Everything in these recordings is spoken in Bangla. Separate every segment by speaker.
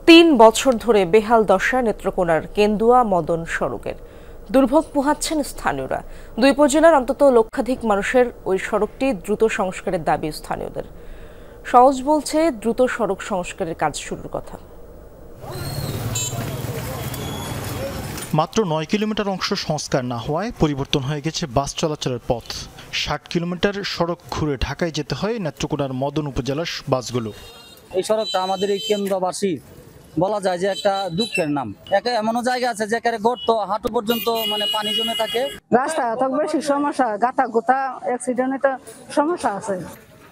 Speaker 1: ৩ বছর ধরে বেহাল দশা নেত্রকোনার কেন্দুয়া মদন সড়কের। দুর্ভোগ পোহাচ্ছেন স্থানীয়রা। দুই উপজেলার অন্তত লক্ষাধিক মানুষের ওই সড়কটি দ্রুত সংস্কারের দাবি স্থানীয়দের। সওজ বলছে দ্রুত সড়ক সংস্কারের কাজ শুরুর কথা।
Speaker 2: মাত্র ৯ কিলোমিটার অংশ সংস্কার না হওয়ায় পরিবর্তন হয়ে গেছে বাস চলাচলের পথ। ৬০ কিলোমিটার সড়ক ঘুরে ঢাকায় যেতে হয় নেত্রকোনার মদন উপজেলার বাসগুলো।
Speaker 3: এই সড়কটা আমাদের এই কেন্দ্রবাসী বলা যায় যে একটা দুঃখের নাম। এমনও জায়গা আছে যেখানে গর্ত হাঁটু পর্যন্ত পানি জমে থাকে।
Speaker 4: রাস্তা তো বেশি সমস্যা, গাতা গোতা অ্যাক্সিডেন্টে সমস্যা আছে।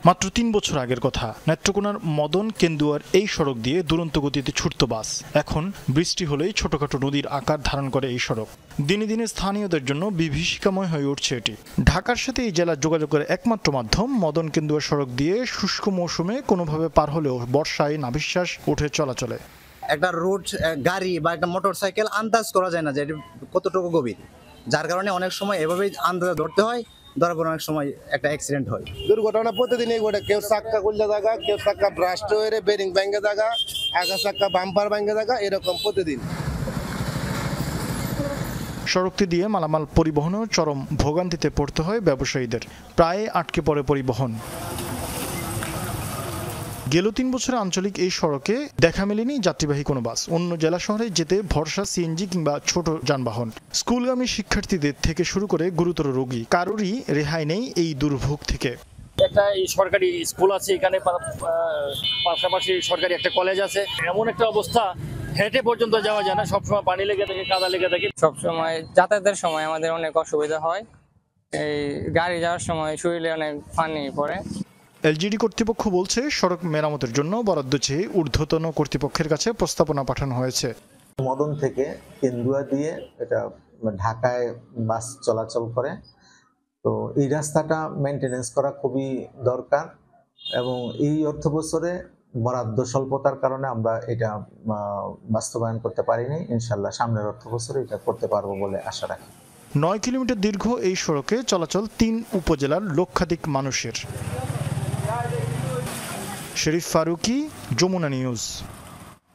Speaker 2: মাত্র ৩ বছর আগের কথা, নেত্রকোনার মদন কেন্দুয়ার এই সড়ক দিয়ে দুরন্ত গতিতে ছুটত বাস। এখন বৃষ্টি হলেই ছোটখাটো নদীর আকার ধারণ করে এই সড়ক। দিনে দিনে স্থানীয়দের জন্য বিভীষিকাময় হয়ে উঠছে এটি। ঢাকার সাথে এই জেলার যোগাযোগের একমাত্র মাধ্যম মদন কেন্দুয়া সড়ক দিয়ে শুষ্ক মৌসুমে কোনোভাবে পার হলেও বর্ষায় নাভিশ্বাস ওঠে চলাচলে।
Speaker 5: একটা রোড গাড়ি বা একটা মোটর সাইকেল আন্দাজ করা যায় না যে এটি কতটুকু গভীর, যার কারণে অনেক সময় এভাবেই আন্দাজে ধরতে হয়। ধরার পর অনেক সময় একটা অ্যাক্সিডেন্ট হয়।
Speaker 6: দুর্ঘটনা প্রতিদিনই ঘটে। কেউ চাক্কা খুললে জায়গা, কেউ চাক্কা ব্রাস্ট হয়ে বেরিং ব্যাঙ্গে জায়গা, আগা চাক্কা বাম্পার ব্যাঙ্গে জায়গা, এরকম প্রতিদিন।
Speaker 2: সড়কটি দিয়ে মালামাল পরিবহনেও চরম ভোগান্তিতে পড়তে হয় ব্যবসায়ীদের। প্রায় আটকে পড়ে পরিবহন। গেল ৩ বছরে আঞ্চলিক এই সড়কে দেখা মেলেনি যাত্রীবাহী কোনো বাস। অন্য জেলা শহরে যেতে ভরসা সিএনজি কিংবা ছোট যানবাহন। স্কুলগামী শিক্ষার্থীদের থেকে শুরু করে গুরুতর রোগী কারোরই রেহাই নেই এই দুর্ভোগ থেকে।
Speaker 7: একটা সরকারি স্কুল আছে এখানে, পাশাপাশি সরকারি একটা কলেজ আছে। এমন একটা অবস্থা, হেঁটে পর্যন্ত যাওয়া যায় না। সবসময় পানি লেগে থাকে, কাদা লেগে থাকে।
Speaker 8: সবসময় যাতায়াতের সময় আমাদের অনেক অসুবিধা হয়। এই গাড়ি যাওয়ার সময় শরীরে অনেক পানি পড়ে।
Speaker 2: এলজিডি কর্তৃপক্ষ বলছে সড়ক মেরামতের জন্য বরাদ্দ চেয়ে ঊর্ধ্বতন কর্তৃপক্ষের কাছে প্রস্তাবনা পাঠানো হয়েছে।
Speaker 9: মদন থেকে কেন্দুয়া দিয়ে এটা ঢাকায় বাস চলাচল করে, তো এই রাস্তাটা মেনটেনেন্স করা খুবই দরকার এবং এই অর্থ বছরে বরাদ্দ স্বল্পতার কারণে আমরা এটা বাস্তবায়ন করতে পারিনি। ইনশাল্লাহ সামনের অর্থ বছরে এটা করতে পারবো বলে আশা রাখি।
Speaker 2: ৯ কিলোমিটার দীর্ঘ এই সড়কে চলাচল ৩ উপজেলার লক্ষাধিক মানুষের। শরীফ ফারুকি, যমুনা নিউজ।